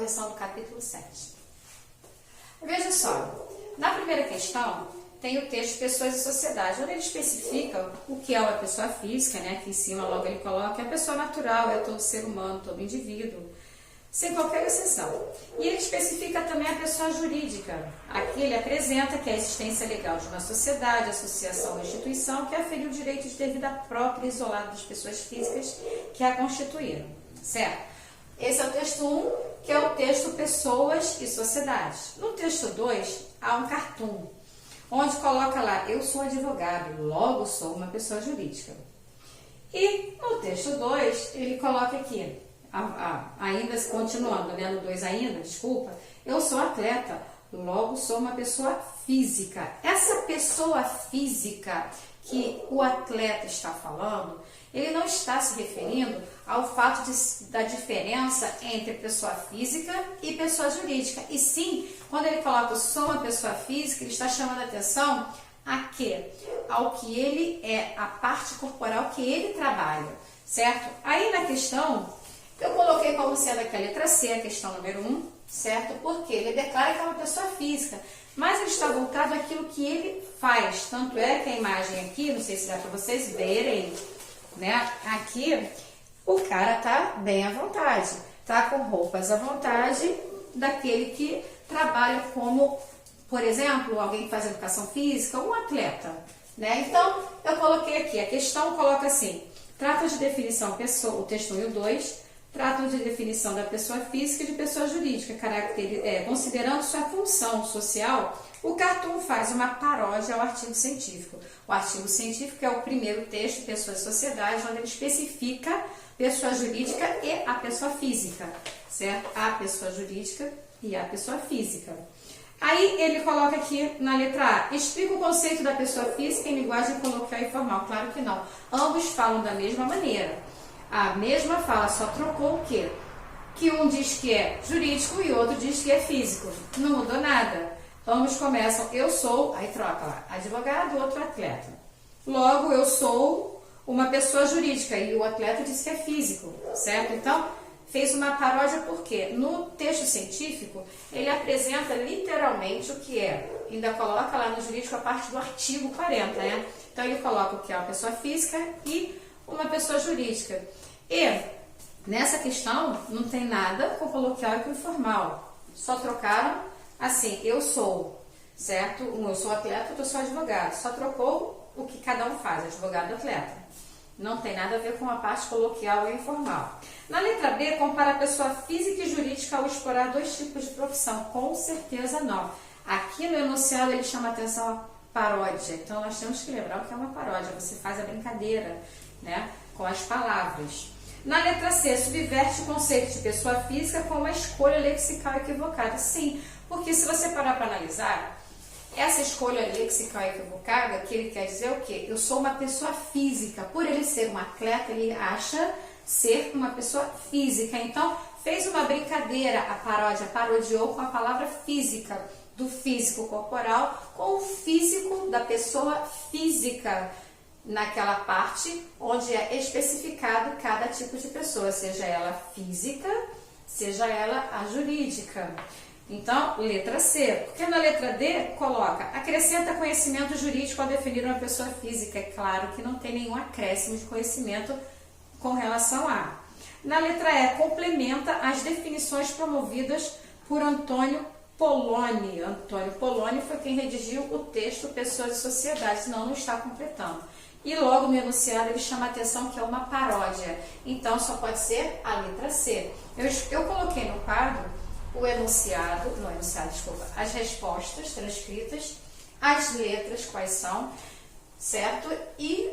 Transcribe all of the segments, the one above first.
lição do capítulo 7. Veja só, na primeira questão tem o texto Pessoas e Sociedade, onde ele especifica o que é uma pessoa física, né? Aqui em cima logo ele coloca, a pessoa natural é todo ser humano, todo indivíduo, sem qualquer exceção. E ele especifica também a pessoa jurídica. Aqui ele apresenta que é a existência legal de uma sociedade, associação ou instituição que aferiu direitos de vida própria e isolada das pessoas físicas que a constituíram, certo? Esse é o texto 1, que é o texto Pessoas e Sociedades. No texto 2, há um cartoon, onde coloca lá, eu sou advogado, logo sou uma pessoa jurídica. E no texto 2, ele coloca aqui, ainda continuando, né, no 2 ainda, desculpa, eu sou atleta, logo sou uma pessoa física. Essa pessoa física que o atleta está falando, ele não está se referindo ao fato da diferença entre pessoa física e pessoa jurídica. E sim, quando ele coloca sou uma pessoa física, ele está chamando a atenção ao que ele é, a parte corporal que ele trabalha, certo? Aí na questão, eu coloquei como sendo aqui a letra C, a questão número 1, certo? Porque ele declara que é uma pessoa física, mas ele está voltado àquilo que ele faz. Tanto é que a imagem aqui, não sei se dá para vocês verem, né? Aqui o cara tá bem à vontade, tá com roupas à vontade daquele que trabalha como, por exemplo, alguém que faz educação física, um atleta, né? Então, eu coloquei aqui, a questão coloca assim, trata de definição pessoa, o texto 1 e o 2, tratam de definição da pessoa física e de pessoa jurídica, considerando sua função social. O cartoon faz uma paródia ao artigo científico. O artigo científico é o primeiro texto, Pessoas e Sociedade, onde ele especifica pessoa jurídica e a pessoa física, certo? A pessoa jurídica e a pessoa física. Aí ele coloca aqui na letra A, explica o conceito da pessoa física em linguagem coloquial e formal. Claro que não. Ambos falam da mesma maneira. A mesma fala, só trocou o quê? Que um diz que é jurídico e outro diz que é físico. Não mudou nada. Ambos começam, eu sou, aí troca lá, advogado, outro atleta. Logo, eu sou uma pessoa jurídica e o atleta diz que é físico, certo? Então, fez uma paródia porque no texto científico, ele apresenta literalmente o que é. Ainda coloca lá no jurídico a parte do artigo 40, né? Então, ele coloca o que é uma pessoa física e uma pessoa jurídica. E nessa questão não tem nada com coloquial e com informal. Só trocaram assim, eu sou, certo? Eu sou atleta, eu sou advogado. Só trocou o que cada um faz, advogado e atleta. Não tem nada a ver com a parte coloquial e informal. Na letra B, compara a pessoa física e jurídica ao explorar dois tipos de profissão. Com certeza não. Aqui no enunciado ele chama a atenção a paródia. Então nós temos que lembrar o que é uma paródia. Você faz a brincadeira, né, com as palavras. Na letra C, subverte o conceito de pessoa física com uma escolha lexical equivocada. Sim, porque se você parar para analisar, essa escolha lexical equivocada, que ele quer dizer o quê? Eu sou uma pessoa física. Por ele ser um atleta, ele acha ser uma pessoa física. Então, fez uma brincadeira, a paródia parodiou com a palavra física, do físico corporal com o físico da pessoa física, naquela parte onde é especificado cada tipo de pessoa, seja ela física, seja ela a jurídica. Então, letra C. Porque na letra D, coloca, acrescenta conhecimento jurídico ao definir uma pessoa física. É claro que não tem nenhum acréscimo de conhecimento com relação a. Na letra E, complementa as definições promovidas por Antônio Poloni. Antônio Poloni foi quem redigiu o texto Pessoas e Sociedade, senão não está completando. E logo no enunciado ele chama a atenção que é uma paródia. Então, só pode ser a letra C. Eu coloquei no quadro as respostas transcritas, as letras quais são, certo? E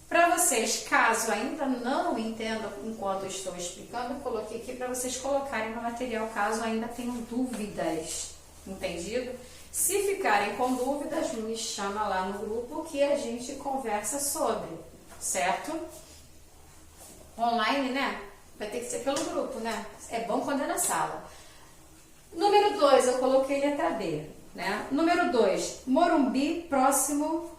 para vocês, caso ainda não entendam enquanto eu estou explicando, eu coloquei aqui para vocês colocarem no material, caso ainda tenham dúvidas, entendido? Se ficarem com dúvidas, me chama lá no grupo que a gente conversa sobre, certo? Online, né? Vai ter que ser pelo grupo, né? É bom quando é na sala. Número 2, eu coloquei letra B, né? Número 2, Morumbi, próximo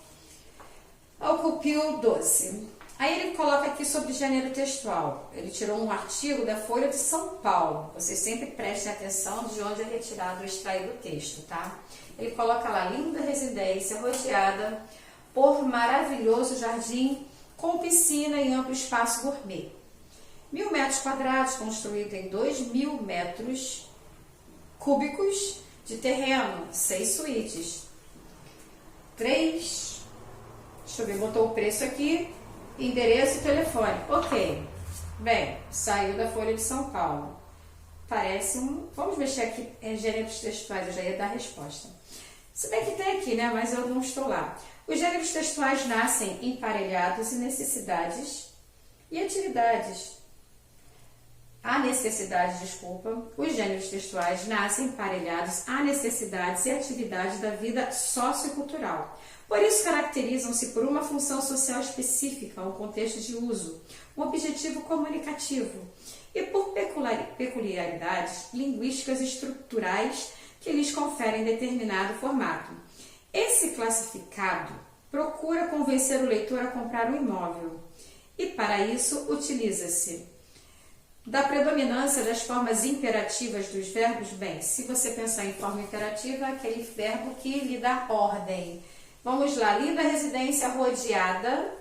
ao Cupil Doce. Aí ele coloca aqui sobre gênero textual. Ele tirou um artigo da Folha de São Paulo. Vocês sempre prestem atenção de onde é retirado ou extraído o texto, tá? Ele coloca lá, linda residência rodeada por maravilhoso jardim com piscina e amplo espaço gourmet. 1.000 metros quadrados, construído em 2.000 metros cúbicos de terreno, 6 suítes. 3, deixa eu ver, botou o preço aqui, endereço e telefone. Ok. Bem, saiu da Folha de São Paulo. Parece um... Vamos mexer aqui em gêneros textuais, eu já ia dar a resposta. Se bem que tem aqui, né? Mas eu não estou lá. Os gêneros textuais nascem emparelhados e necessidades e atividades. Os gêneros textuais nascem emparelhados a necessidades e atividades da vida sociocultural. Por isso, caracterizam-se por uma função social específica, um contexto de uso, um objetivo comunicativo e por peculiaridades linguísticas e estruturais que lhes conferem determinado formato. Esse classificado procura convencer o leitor a comprar um imóvel e, para isso, utiliza-se da predominância das formas imperativas dos verbos. Bem, se você pensar em forma imperativa, é aquele verbo que lhe dá ordem. Vamos lá, linda residência rodeada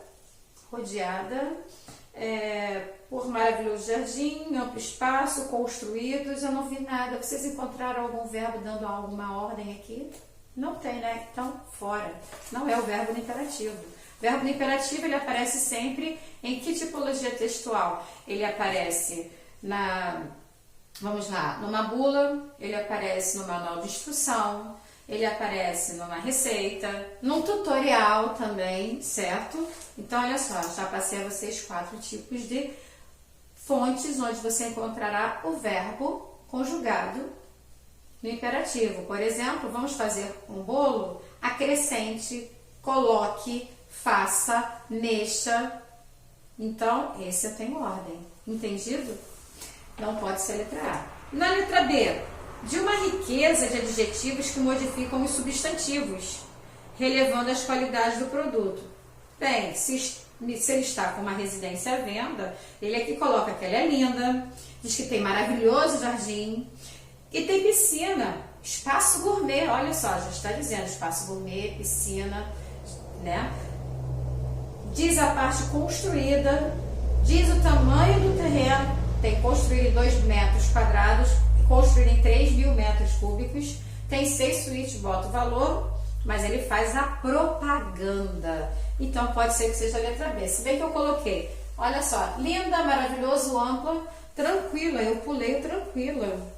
por maravilhoso jardim, amplo espaço, construídos. Eu não vi nada. Vocês encontraram algum verbo dando alguma ordem aqui? Não tem, né? Então, fora. Não é o verbo no imperativo. O verbo no imperativo, ele aparece sempre em que tipologia textual? Ele aparece numa bula, ele aparece no manual de instrução, ele aparece numa receita, num tutorial também, certo? Então, olha só, já passei a vocês 4 tipos de fontes onde você encontrará o verbo conjugado no imperativo. Por exemplo, vamos fazer um bolo, acrescente, coloque, faça, mexa. Então, esse eu tenho ordem. Entendido? Não pode ser a letra A. Na letra B, de uma riqueza de adjetivos que modificam os substantivos, relevando as qualidades do produto. Bem, se ele está com uma residência à venda, ele aqui coloca que ela é linda, diz que tem maravilhoso jardim e tem piscina, espaço gourmet. Olha só, já está dizendo espaço gourmet, piscina, né? Diz a parte construída, diz o tamanho do terreno, tem construído em 2 metros quadrados, construído em 3.000 metros cúbicos, tem 6 suítes, bota o valor, mas ele faz a propaganda. Então pode ser que seja a letra B. Se bem que eu coloquei, olha só, linda, maravilhoso, ampla, tranquila, eu pulei o tranquila.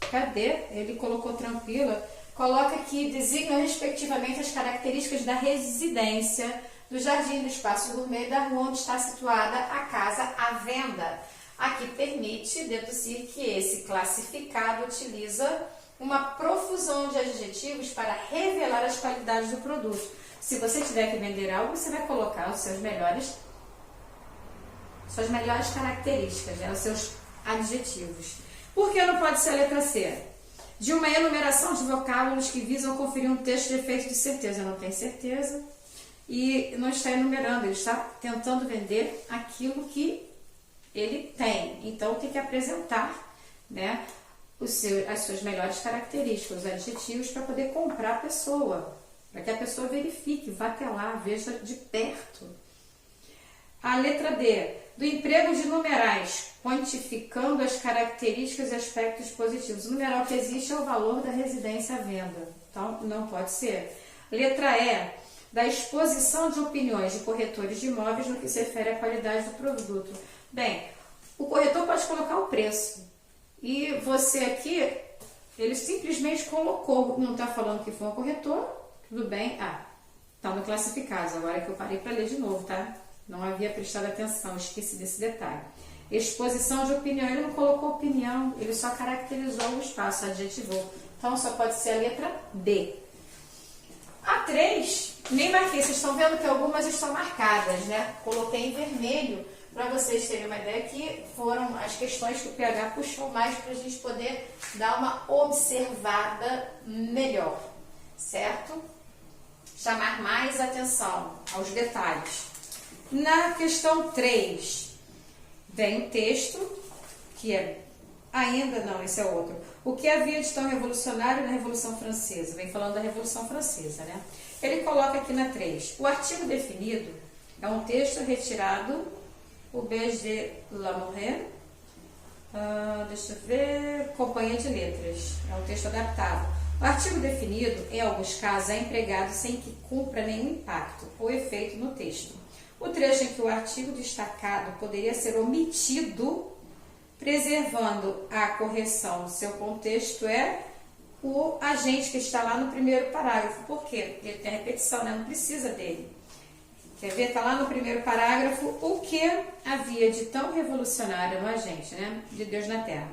Cadê? Ele colocou tranquila. Coloca aqui, designa respectivamente as características da residência, do jardim, do espaço gourmet e da rua onde está situada a casa à venda. Aqui permite deduzir que esse classificado utiliza uma profusão de adjetivos para revelar as qualidades do produto. Se você tiver que vender algo, você vai colocar suas melhores características, né? Os seus adjetivos. Por que não pode ser a letra C? De uma enumeração de vocábulos que visam conferir um texto de efeito de certeza. Não tem certeza e não está enumerando, ele está tentando vender aquilo que ele tem. Então tem que apresentar, né, as suas melhores características, os adjetivos, para poder comprar a pessoa, para que a pessoa verifique, vá até lá, veja de perto. A letra D, do emprego de numerais, quantificando as características e aspectos positivos. O numeral que existe é o valor da residência à venda, então não pode ser. Letra E, da exposição de opiniões de corretores de imóveis no que se refere à qualidade do produto. Bem, o corretor pode colocar o preço e você aqui, ele simplesmente colocou, não está falando que foi um corretor, tudo bem, está no classificados, agora que eu parei para ler de novo, tá? Não havia prestado atenção, esqueci desse detalhe. Exposição de opinião, ele não colocou opinião, ele só caracterizou o espaço, adjetivou. Então só pode ser a letra D. A 3, nem marquei, vocês estão vendo que algumas estão marcadas, né? Coloquei em vermelho para vocês terem uma ideia que foram as questões que o PH puxou mais para a gente poder dar uma observada melhor, certo? Chamar mais atenção aos detalhes. Na questão 3, vem o texto, que é ainda não, esse é outro. O que havia de tão revolucionário na Revolução Francesa? Vem falando da Revolução Francesa, né? Ele coloca aqui na 3. O artigo definido é um texto retirado, o Beijo de Lamoureux, deixa eu ver, Companhia de Letras, é um texto adaptado. O artigo definido, em alguns casos, é empregado sem que cumpra nenhum impacto ou efeito no texto. O trecho em que o artigo destacado poderia ser omitido, preservando a correção do seu contexto, é o agente que está lá no primeiro parágrafo. Por quê? Ele tem a repetição, né? Não precisa dele. Quer ver? Está lá no primeiro parágrafo o que havia de tão revolucionário no agente, né? De Deus na Terra.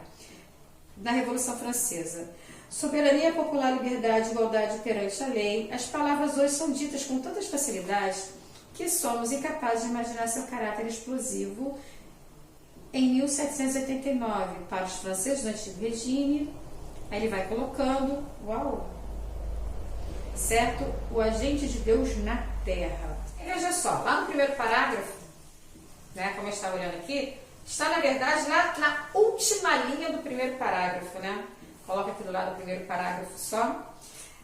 Na Revolução Francesa. Soberania popular, liberdade, igualdade perante a lei. As palavras hoje são ditas com tantas facilidades que somos incapazes de imaginar seu caráter explosivo em 1789, para os franceses do Antigo Regime. Aí ele vai colocando, uau, certo? O agente de Deus na Terra. E veja só, lá no primeiro parágrafo, né, como eu estava olhando aqui, está na verdade lá na última linha do primeiro parágrafo, né? Coloca aqui do lado do primeiro parágrafo só.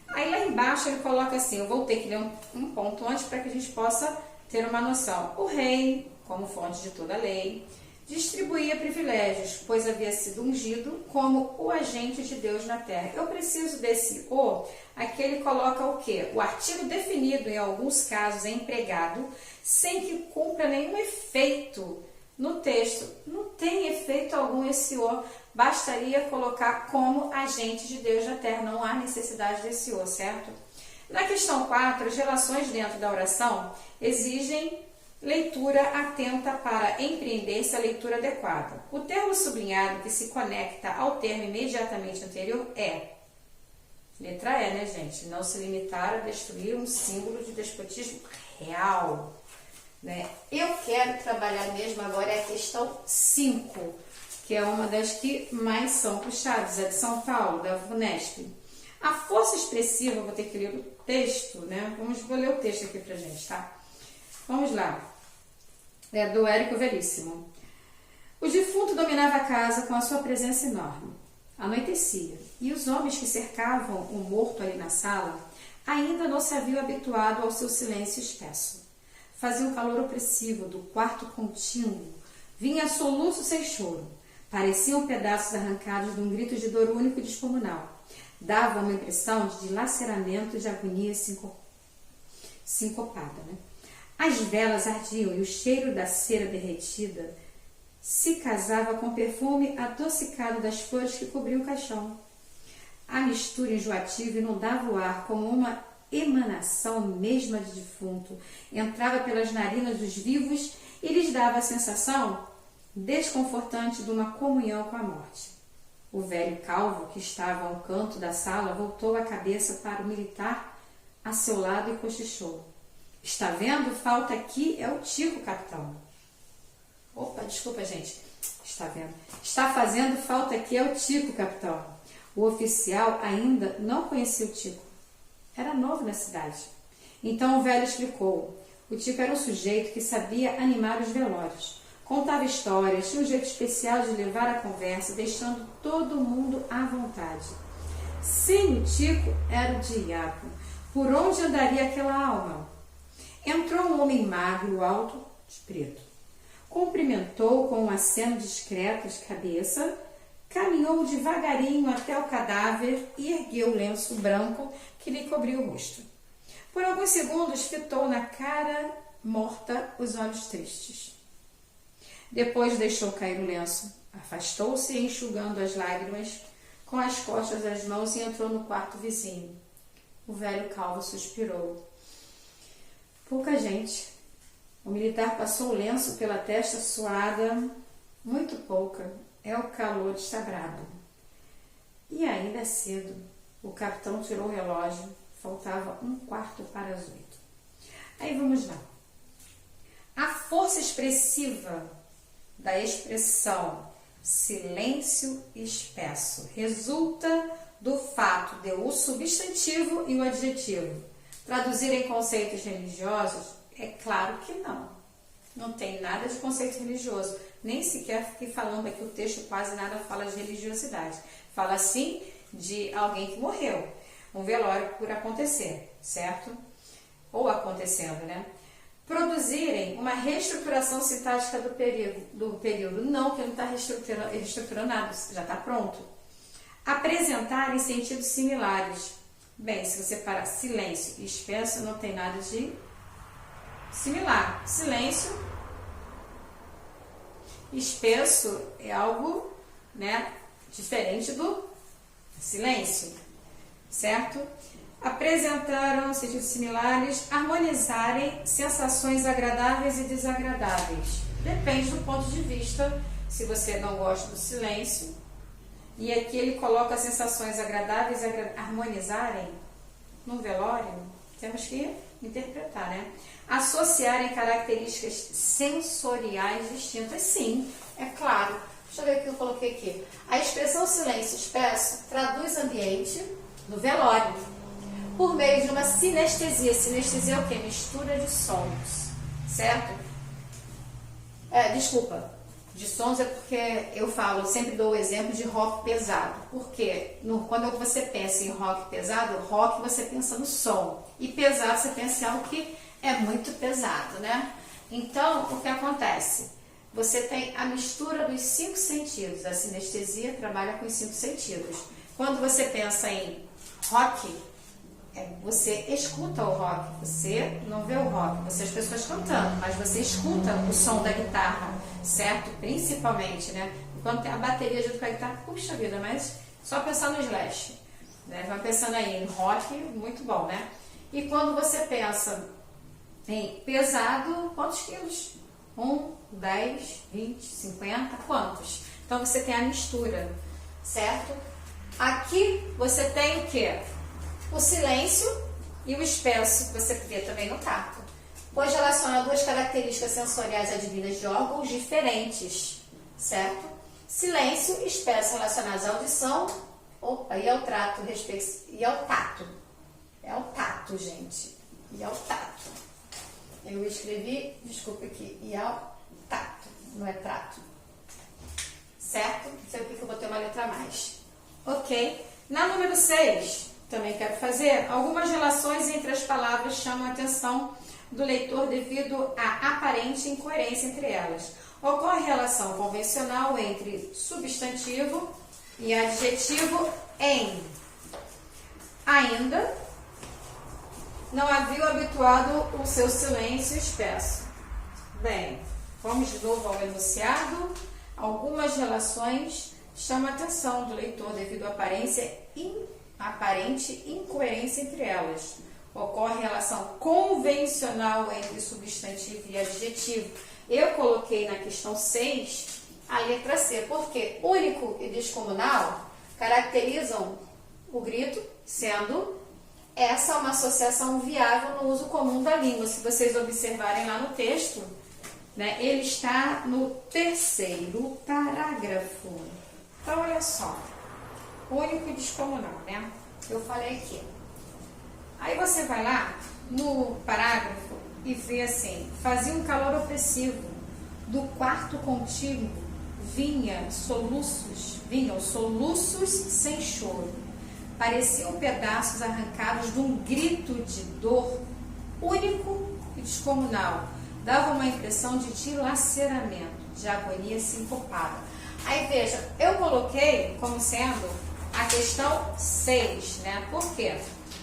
Aí lá embaixo ele coloca assim, eu vou ter que ler um ponto antes para que a gente possa ter uma noção. O rei, como fonte de toda a lei, distribuía privilégios, pois havia sido ungido como o agente de Deus na terra. Eu preciso desse o, aqui ele coloca o quê? O artigo definido, em alguns casos, é empregado sem que cumpra nenhum efeito no texto. Não tem efeito algum esse o, bastaria colocar como agente de Deus na terra, não há necessidade desse o, certo? Na questão 4, as relações dentro da oração exigem leitura atenta para empreender-se a leitura adequada. O termo sublinhado que se conecta ao termo imediatamente anterior é, letra E, né, gente? Não se limitar a destruir um símbolo de despotismo real. Né? Eu quero trabalhar mesmo agora é a questão 5, que é uma das que mais são puxadas, é de São Paulo, da Unesp. A força expressiva, vou ter que ler o texto, né? Vou ler o texto aqui pra gente, tá? Vamos lá. É do Érico Veríssimo. O defunto dominava a casa com a sua presença enorme. Anoitecia, e os homens que cercavam o morto ali na sala ainda não se haviam habituado ao seu silêncio espesso. Fazia um calor opressivo do quarto contínuo. Vinha soluço sem choro. Pareciam pedaços arrancados de um grito de dor único e descomunal. Dava uma impressão de dilaceramento e de agonia sincopada, né? As velas ardiam e o cheiro da cera derretida se casava com o perfume adocicado das flores que cobriam o caixão. A mistura enjoativa inundava o ar como uma emanação mesma de defunto. Entrava pelas narinas dos vivos e lhes dava a sensação desconfortante de uma comunhão com a morte. O velho calvo, que estava a um canto da sala, voltou a cabeça para o militar a seu lado e cochichou. Está vendo? Falta aqui é o Tico, capitão. Opa, desculpa, gente. Está vendo? Está fazendo falta aqui é o Tico, capitão. O oficial ainda não conhecia o Tico. Era novo na cidade. Então o velho explicou. O Tico era um sujeito que sabia animar os velórios. Contava histórias, tinha um jeito especial de levar a conversa, deixando todo mundo à vontade. Sem o Tico, era o diabo. Por onde andaria aquela alma? Entrou um homem magro, alto, de preto. Cumprimentou com um aceno discreto de cabeça, caminhou devagarinho até o cadáver e ergueu o lenço branco que lhe cobriu o rosto. Por alguns segundos fitou na cara morta os olhos tristes. Depois deixou cair o lenço, afastou-se enxugando as lágrimas com as costas das mãos e entrou no quarto vizinho. O velho calvo suspirou. Pouca gente. O militar passou o lenço pela testa suada, muito pouca. É o calor de estar brabo. E ainda é cedo. O capitão tirou o relógio. Faltava 1/4 para as 8. Aí vamos lá. A força expressiva da expressão silêncio espesso resulta do fato de o substantivo e o adjetivo traduzirem conceitos religiosos? É claro que não. Não tem nada de conceito religioso. Nem sequer fiquei falando aqui, o texto quase nada fala de religiosidade. Fala sim de alguém que morreu. Um velório por acontecer, certo? Ou acontecendo, né? Produzirem uma reestruturação sintática do período. Não, que não está reestruturando nada, já está pronto. Apresentarem sentidos similares. Bem, se você parar silêncio e espesso, não tem nada de similar. Silêncio, espesso é algo, né, diferente do silêncio, certo? Apresentaram sentidos similares, harmonizarem sensações agradáveis e desagradáveis. Depende do ponto de vista, se você não gosta do silêncio. E aqui ele coloca sensações agradáveis e harmonizarem no velório. Temos que interpretar, né? Associarem características sensoriais distintas. Sim, é claro. Deixa eu ver o que eu coloquei aqui. A expressão silêncio espesso traduz ambiente do velório por meio de uma sinestesia. Sinestesia é o quê? Mistura de sons, certo? De sons é porque eu falo, sempre dou o exemplo de rock pesado. Porque quando você pensa em rock pesado, rock você pensa no som. E pesado você pensa em algo que é muito pesado, né? Então, o que acontece? Você tem a mistura dos 5 sentidos. A sinestesia trabalha com os 5 sentidos. Quando você pensa em rock, você escuta o rock, você não vê o rock, você as pessoas cantando, mas você escuta o som da guitarra, certo? Principalmente, né? Quando tem a bateria junto com a guitarra, puxa vida, mas só pensar no Slash, né? Vai pensando aí em rock, muito bom, né? E quando você pensa em pesado, quantos quilos? 1, 10, 20, 50, quantos? Então você tem a mistura, certo? Aqui você tem o quê? O silêncio e o espesso, que você vê também no tato, pois relaciona 2 características sensoriais advindas de órgãos diferentes, certo? Silêncio e espesso relacionados à audição, e ao trato, e ao tato. É o tato, gente. E ao tato. Eu escrevi, desculpa aqui, e ao tato, não é trato. Certo? Não sei o que eu botei uma letra a mais. Ok. Na número 6... também quero fazer, algumas relações entre as palavras chamam a atenção do leitor devido à aparente incoerência entre elas. Ocorre relação convencional entre substantivo e adjetivo em ainda não havia habituado o seu silêncio espesso. Bem, vamos de novo ao enunciado. Algumas relações chamam a atenção do leitor devido à aparente incoerência entre elas. Ocorre relação convencional entre substantivo e adjetivo. Eu coloquei na questão 6 a letra C, porque único e descomunal caracterizam o grito, sendo essa uma associação viável no uso comum da língua. Se vocês observarem lá no texto, né, ele está no 3º parágrafo. Então, olha só. Único e descomunal, né? Eu falei aqui. Aí você vai lá no parágrafo e vê assim: fazia um calor opressivo, do quarto contíguo vinham soluços sem choro, pareciam pedaços arrancados de um grito de dor único e descomunal, dava uma impressão de dilaceramento, de agonia sincopada. Aí veja, eu coloquei como sendo a questão 6, né? Por quê?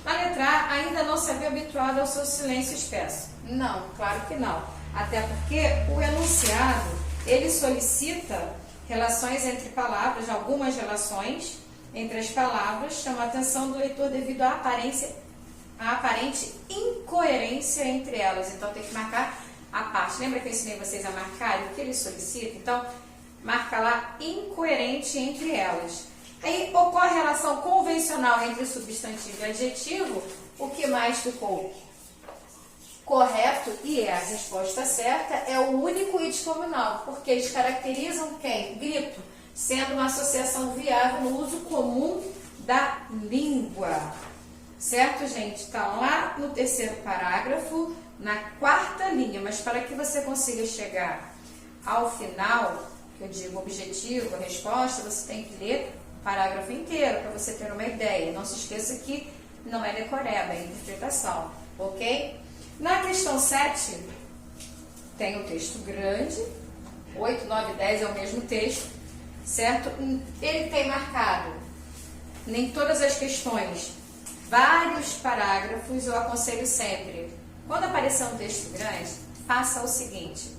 Na letra A, ainda não se havia habituado ao seu silêncio espesso. Não, claro que não. Até porque o enunciado, ele solicita relações entre palavras, algumas relações entre as palavras, chama a atenção do leitor devido à aparente incoerência entre elas. Então, tem que marcar a parte. Lembra que eu ensinei vocês a marcar o que ele solicita? Então, marca lá incoerente entre elas. Aí ocorre relação convencional entre substantivo e adjetivo. O que mais ficou correto, e é a resposta certa, é o único e descomunal, porque eles caracterizam quem? Grito, sendo uma associação viável no uso comum da língua, Certo, gente? Está lá no terceiro parágrafo, na quarta linha, mas para que você consiga chegar ao final, que eu digo objetivo, a resposta, você tem que ler o parágrafo inteiro para você ter uma ideia. Não se esqueça que não é decoreba, é interpretação, ok? Na questão 7, tem o texto grande, 8, 9, 10 é o mesmo texto, certo? Ele tem marcado, nem todas as questões, vários parágrafos. Eu aconselho sempre, quando aparecer um texto grande, faça o seguinte,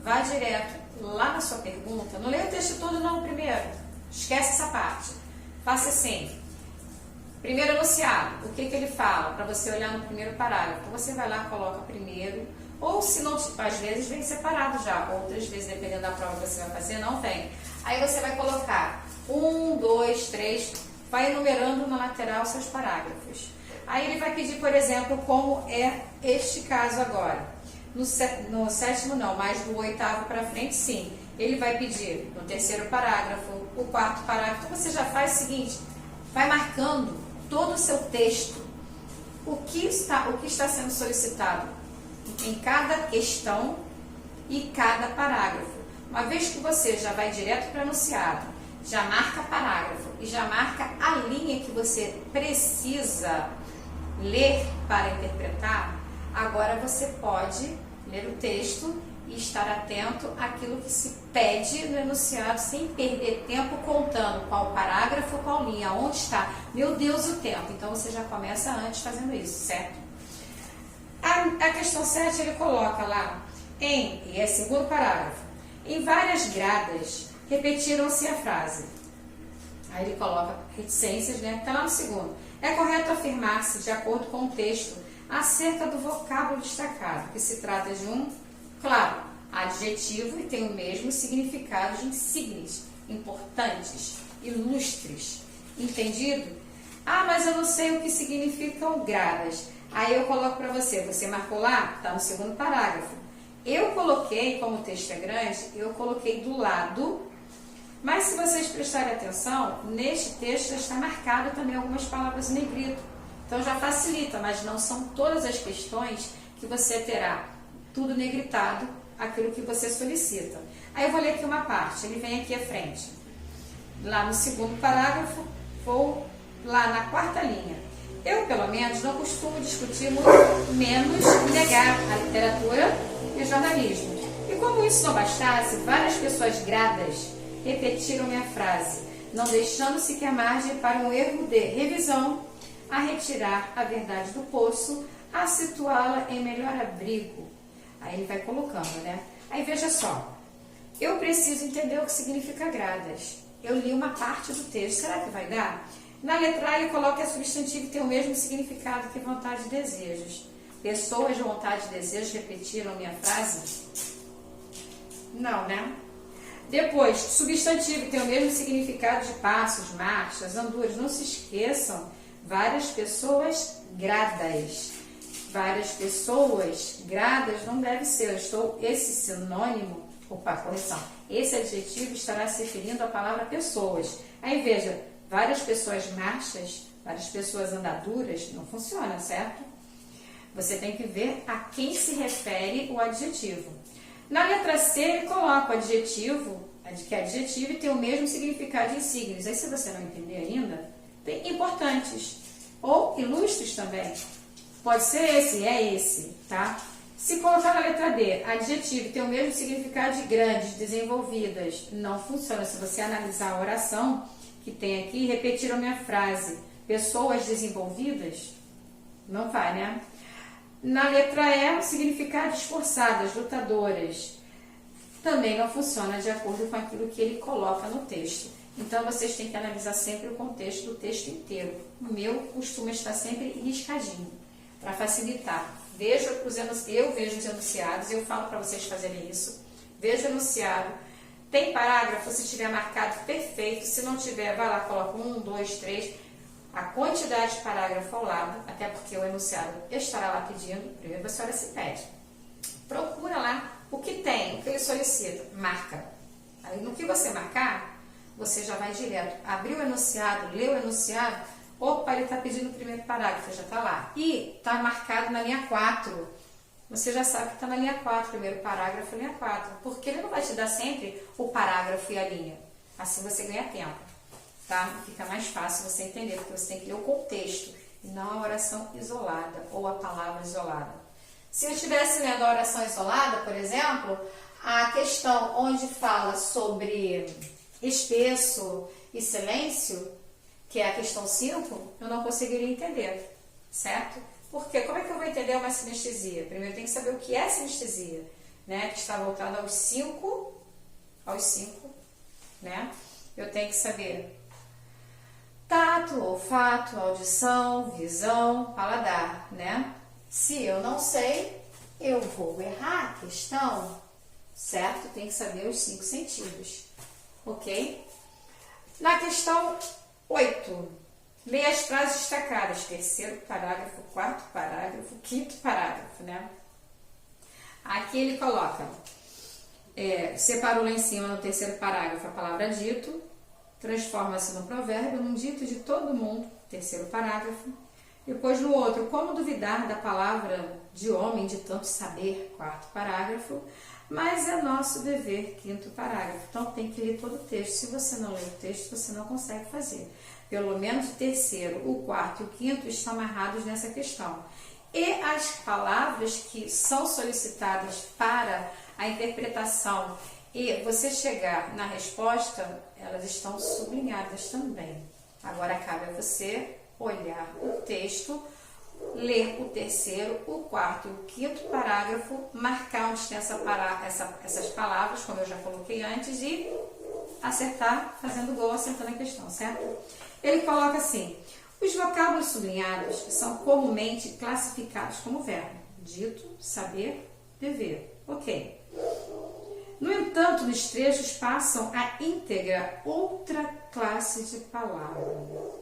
vá direto lá na sua pergunta, não leia o texto todo não primeiro, esquece essa parte, faça assim, primeiro enunciado, o que ele fala, para você olhar no primeiro parágrafo, você vai lá, coloca primeiro, ou se não, às vezes vem separado já, outras vezes, dependendo da prova que você vai fazer, não vem. Aí você vai colocar 1, 2, 3, vai enumerando na lateral seus parágrafos. Aí ele vai pedir, por exemplo, como é este caso agora. No sétimo não, mas do oitavo para frente sim. Ele vai pedir no terceiro parágrafo, o quarto parágrafo. Então você já faz o seguinte, vai marcando todo o seu texto, o que está sendo solicitado em cada questão e cada parágrafo. Uma vez que você já vai direto para o enunciado, já marca parágrafo e já marca a linha que você precisa ler para interpretar, agora você pode ler o texto e estar atento àquilo que se pede no enunciado, sem perder tempo contando qual parágrafo, qual linha, onde está. Meu Deus, o tempo. Então você já começa antes fazendo isso, certo? A questão 7 ele coloca lá, e é segundo parágrafo, em várias gradas repetiram-se a frase. Aí ele coloca reticências, né? Está lá no segundo. É correto afirmar-se, de acordo com o texto, acerca do vocábulo destacado, que se trata de um, claro, adjetivo e tem o mesmo significado de insígnias, importantes, ilustres. Entendido? Ah, mas eu não sei o que significam gradas. Aí eu coloco para você, você marcou lá? Está no segundo parágrafo. Eu coloquei, como o texto é grande, eu coloquei do lado, mas se vocês prestarem atenção, neste texto já está marcado também algumas palavras em negrito. Então já facilita, mas não são todas as questões que você terá tudo negritado, aquilo que você solicita. Aí eu vou ler aqui uma parte, ele vem aqui à frente. Lá no segundo parágrafo, vou lá na quarta linha. Eu, pelo menos, não costumo discutir muito menos negar a literatura e o jornalismo. E como isso não bastasse, várias pessoas gradas repetiram minha frase, não deixando sequer margem para um erro de revisão, a retirar a verdade do poço, a situá-la em melhor abrigo. Aí ele vai colocando, né? Aí veja só, eu preciso entender o que significa gradas. Eu li uma parte do texto, será que vai dar? Na letra A ele coloca que a substantivo tem o mesmo significado que vontade e desejos. Pessoas de vontade e desejos repetiram minha frase? Não, né? Depois, substantivo tem o mesmo significado de passos, marchas, anduras. Não se esqueçam, várias pessoas gradas. Várias pessoas gradas não deve ser. Esse sinônimo, correção. Esse adjetivo estará se referindo à palavra pessoas. Aí veja, várias pessoas marchas, várias pessoas andaduras, não funciona, certo? Você tem que ver a quem se refere o adjetivo. Na letra C, ele coloca o adjetivo, que é adjetivo e tem o mesmo significado de insígnias. Aí, se você não entender ainda, tem importantes ou ilustres também. Pode ser esse, é esse, tá? Se colocar na letra D, adjetivo tem o mesmo significado de grandes, desenvolvidas, não funciona. Se você analisar a oração que tem aqui, repetiram minha frase, pessoas desenvolvidas, não vai, né? Na letra E, o significado de esforçadas, lutadoras, também não funciona de acordo com aquilo que ele coloca no texto. Então, vocês têm que analisar sempre o contexto do texto inteiro. O meu costuma estar sempre riscadinho, para facilitar. Eu vejo os enunciados, eu falo para vocês fazerem isso. Veja o enunciado. Tem parágrafo, se tiver marcado, perfeito. Se não tiver, vai lá, coloca 1, 2, 3. A quantidade de parágrafo ao lado, até porque o enunciado estará lá pedindo. Primeiro você olha se pede. Procura lá o que tem, o que ele solicita. Marca. Aí no que você marcar, você já vai direto. Abriu o enunciado, leu o enunciado, Opa, ele está pedindo o primeiro parágrafo, já está lá. E está marcado na linha 4. Você já sabe que está na linha 4, primeiro parágrafo, linha 4. Porque ele não vai te dar sempre o parágrafo e a linha. Assim você ganha tempo, tá? Fica mais fácil você entender, porque você tem que ler o contexto, e não a oração isolada, ou a palavra isolada. Se eu estivesse lendo a oração isolada, por exemplo, a questão onde fala sobre espesso e silêncio, que é a questão 5, eu não conseguiria entender, certo? Porque como é que eu vou entender uma sinestesia? Primeiro tem que saber o que é sinestesia, né? Que está voltado aos 5, né? Eu tenho que saber tato, olfato, audição, visão, paladar, né? Se eu não sei, eu vou errar a questão, certo? Tem que saber os 5 sentidos, ok? Na questão 8, leia as frases destacadas, terceiro parágrafo, quarto parágrafo, quinto parágrafo, né? Aqui ele coloca, separou lá em cima no terceiro parágrafo a palavra dito, transforma-se no provérbio, num dito de todo mundo, terceiro parágrafo. Depois no outro, como duvidar da palavra de homem de tanto saber, quarto parágrafo. Mas é nosso dever, quinto parágrafo. Então tem que ler todo o texto. Se você não lê o texto, você não consegue fazer. Pelo menos o terceiro, o quarto e o quinto estão amarrados nessa questão. E as palavras que são solicitadas para a interpretação e você chegar na resposta, elas estão sublinhadas também. Agora cabe a você olhar o texto, ler o terceiro, o quarto e o quinto parágrafo, marcar onde tem essas palavras, como eu já coloquei antes, e acertar, fazendo gol, acertando a questão, certo? Ele coloca assim, os vocábulos sublinhados são comumente classificados como verbo, dito, saber, dever. Ok. No entanto, nos trechos passam a íntegra outra classe de palavras.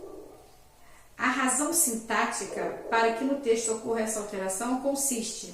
A razão sintática para que no texto ocorra essa alteração consiste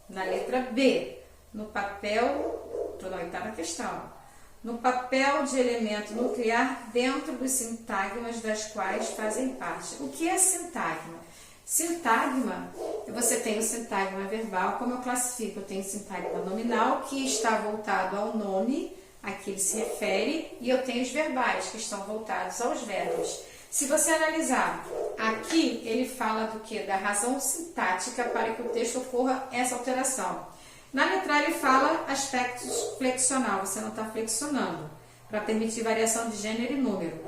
na letra B, no papel, estou na oitava questão, no papel de elemento nuclear dentro dos sintagmas das quais fazem parte. O que é sintagma? Sintagma, você tem o sintagma verbal, como eu classifico? Eu tenho o sintagma nominal, que está voltado ao nome a que ele se refere, e eu tenho os verbais, que estão voltados aos verbos. Se você analisar, aqui ele fala do que? Da razão sintática para que o texto ocorra essa alteração. Na letra A ele fala aspectos flexional, você não está flexionando, para permitir variação de gênero e número.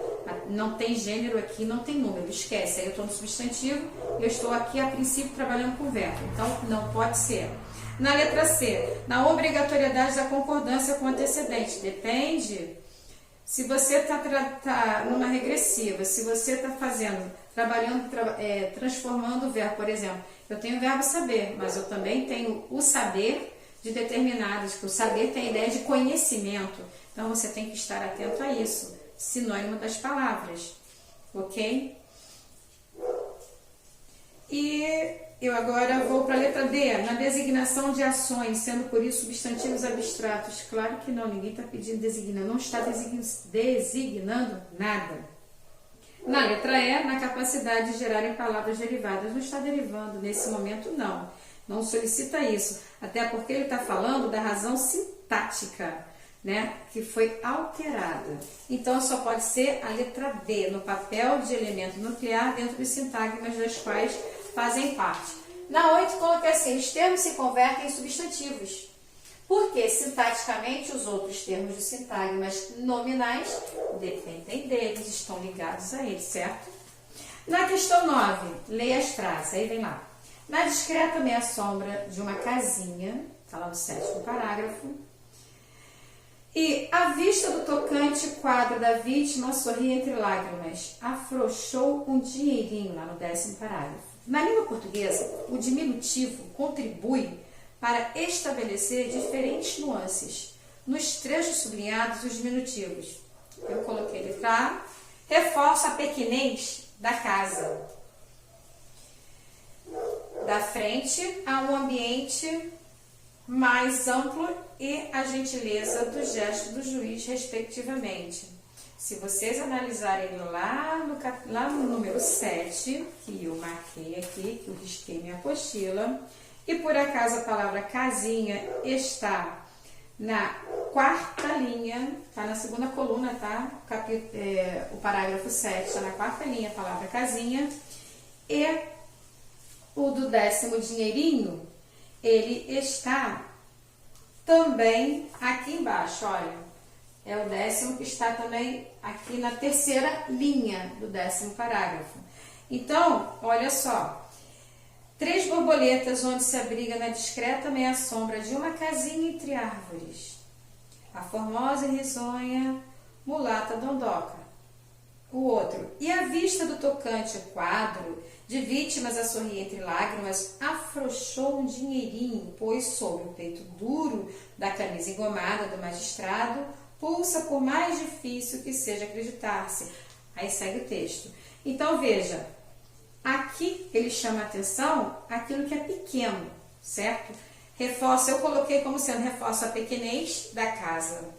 Não tem gênero aqui, não tem número, esquece. Aí eu estou no substantivo, eu estou aqui a princípio trabalhando com verbo, então não pode ser. Na letra C, na obrigatoriedade da concordância com o antecedente, depende. Se você está numa regressiva, se você está transformando o verbo, por exemplo, eu tenho o verbo saber, mas eu também tenho o saber de determinados, que o saber tem a ideia de conhecimento. Então, você tem que estar atento a isso, sinônimo das palavras, ok? E eu agora vou para a letra D, na designação de ações, sendo por isso substantivos abstratos. Claro que não, ninguém está pedindo designar, não está designando nada. Na letra E, na capacidade de gerarem palavras derivadas, não está derivando, nesse momento não solicita isso, até porque ele está falando da razão sintática, né, que foi alterada. Então, só pode ser a letra D, no papel de elemento nuclear dentro dos sintagmas das quais fazem parte. Na 8, coloquei assim, os termos se convertem em substantivos, porque sintaticamente os outros termos de sintagmas nominais dependem deles, estão ligados a eles, certo? Na questão 9, leia as frases, aí vem lá. Na discreta meia sombra de uma casinha, está lá no 7º parágrafo, e à vista do tocante quadro da vítima sorri entre lágrimas, afrouxou um dinheirinho, lá no 10º parágrafo. Na língua portuguesa, o diminutivo contribui para estabelecer diferentes nuances. Nos trechos sublinhados, os diminutivos, eu coloquei letra A, reforça a pequenez da casa. Da frente a um ambiente mais amplo e a gentileza do gesto do juiz, respectivamente. Se vocês analisarem lá no número 7, que eu marquei aqui, que eu risquei minha apostila, e por acaso a palavra casinha está na quarta linha, tá na segunda coluna, tá? O parágrafo 7 está na quarta linha, a palavra casinha, e o do 10º dinheirinho, ele está também aqui embaixo, olha. É o 10º que está também aqui na terceira linha do 10º parágrafo. Então, olha só. 3 borboletas onde se abriga na discreta meia sombra de uma casinha entre árvores. A formosa e risonha mulata dondoca. O outro. E a vista do tocante quadro de vítimas a sorrir entre lágrimas afrouxou um dinheirinho, pois sobre o peito duro da camisa engomada do magistrado pulsa por mais difícil que seja acreditar-se. Aí segue o texto. Então, veja, aqui ele chama a atenção aquilo que é pequeno, certo? Reforça, eu coloquei como sendo reforça a pequenez da casa.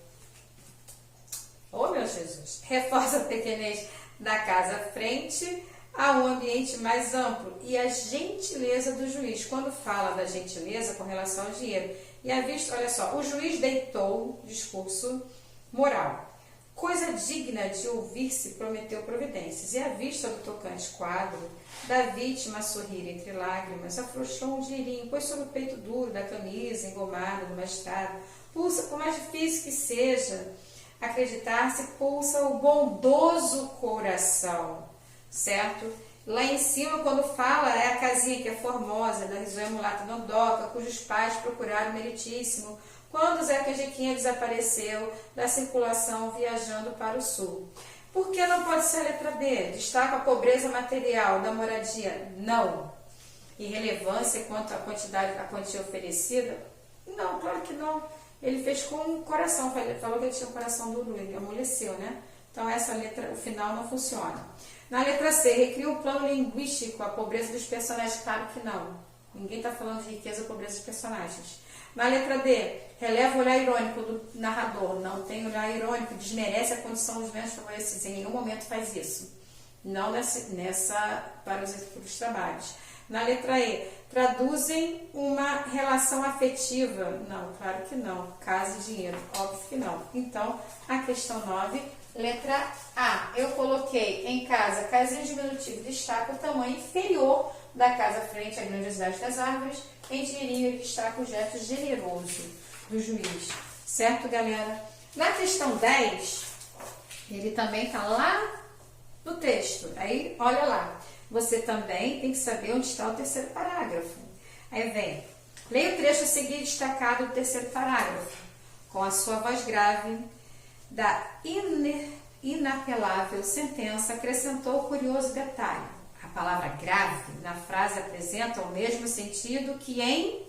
Oh, meu Jesus! Reforça a pequenez da casa frente a um ambiente mais amplo e a gentileza do juiz. Quando fala da gentileza com relação ao dinheiro. E a vista, olha só, o juiz deitou discurso moral. Coisa digna de ouvir-se prometeu providências. E à vista do tocante quadro, da vítima a sorrir entre lágrimas, afrouxou um dinheirinho, pois sobre o peito duro da camisa engomada do magistrado, pulsa, por mais difícil que seja acreditar-se, pulsa o bondoso coração, certo? Lá em cima, quando fala, é a casinha que é formosa, da risonha mulata dondoca, cujos pais procuraram meritíssimo, quando Zé Canjiquinha desapareceu da circulação viajando para o sul. Por que não pode ser a letra B? Destaca a pobreza material da moradia? Não. Irrelevância quanto à quantia oferecida? Não, claro que não. Ele fez com o coração, falou que ele tinha um coração duro, ele amoleceu, né? Então essa letra, o final não funciona. Na letra C, recria o plano linguístico, a pobreza dos personagens? Claro que não. Ninguém está falando de riqueza ou pobreza dos personagens. Na letra D, releva o olhar irônico do narrador. Não tem olhar irônico, desmerece a condição dos menos favorecidos. Em nenhum momento faz isso. Não para os trabalhos. Na letra E, traduzem uma relação afetiva? Não, claro que não. Casa e dinheiro, óbvio que não. Então, a questão 9, letra A. Eu coloquei em casa, casinha diminutivo, destaca o tamanho inferior da casa frente à grandiosidade das árvores. Em dinheirinho, ele destaca o gesto generoso do juiz. Certo, galera? Na questão 10, ele também está lá no texto. Aí, olha lá. Você também tem que saber onde está o terceiro parágrafo. Aí vem. Leia o trecho a seguir destacado do terceiro parágrafo. Com a sua voz grave, da inapelável sentença, acrescentou o curioso detalhe. A palavra grave na frase apresenta o mesmo sentido que em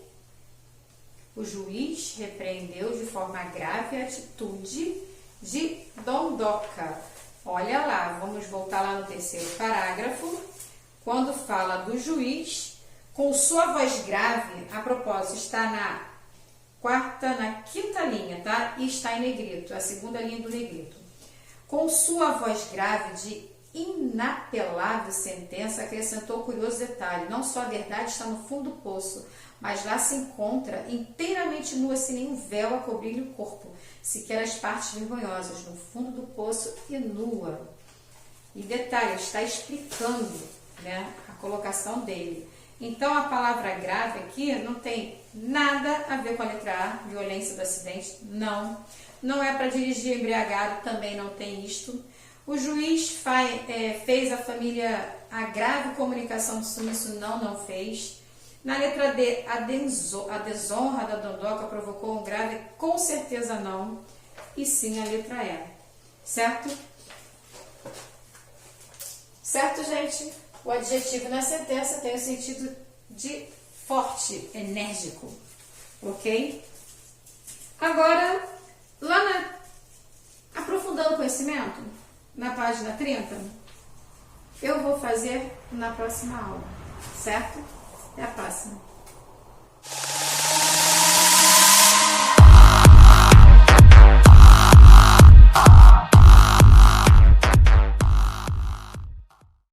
o juiz repreendeu de forma grave a atitude de Dondoca. Olha lá, vamos voltar lá no terceiro parágrafo, quando fala do juiz, com sua voz grave, a propósito, está na quinta linha, tá? E está em negrito, a segunda linha do negrito. Com sua voz grave de inapelável sentença, acrescentou o curioso detalhe: não só a verdade está no fundo do poço, mas lá se encontra inteiramente nua, sem nenhum véu a cobrir-lhe o corpo, sequer as partes vergonhosas, no fundo do poço e nua. E detalhe, está explicando, né, a colocação dele. Então, a palavra grave aqui não tem nada a ver com a letra A, violência do acidente, não. Não é para dirigir embriagado, também não tem isto. O juiz fez a família a grave comunicação de sumiço, não fez. Na letra D, a desonra da Dondoca provocou um grave, com certeza não. E sim a letra E. Certo? Certo, gente? O adjetivo na sentença tem o sentido de forte, enérgico. Ok? Agora, aprofundando o conhecimento, na página 30, eu vou fazer na próxima aula. Certo? Até a próxima.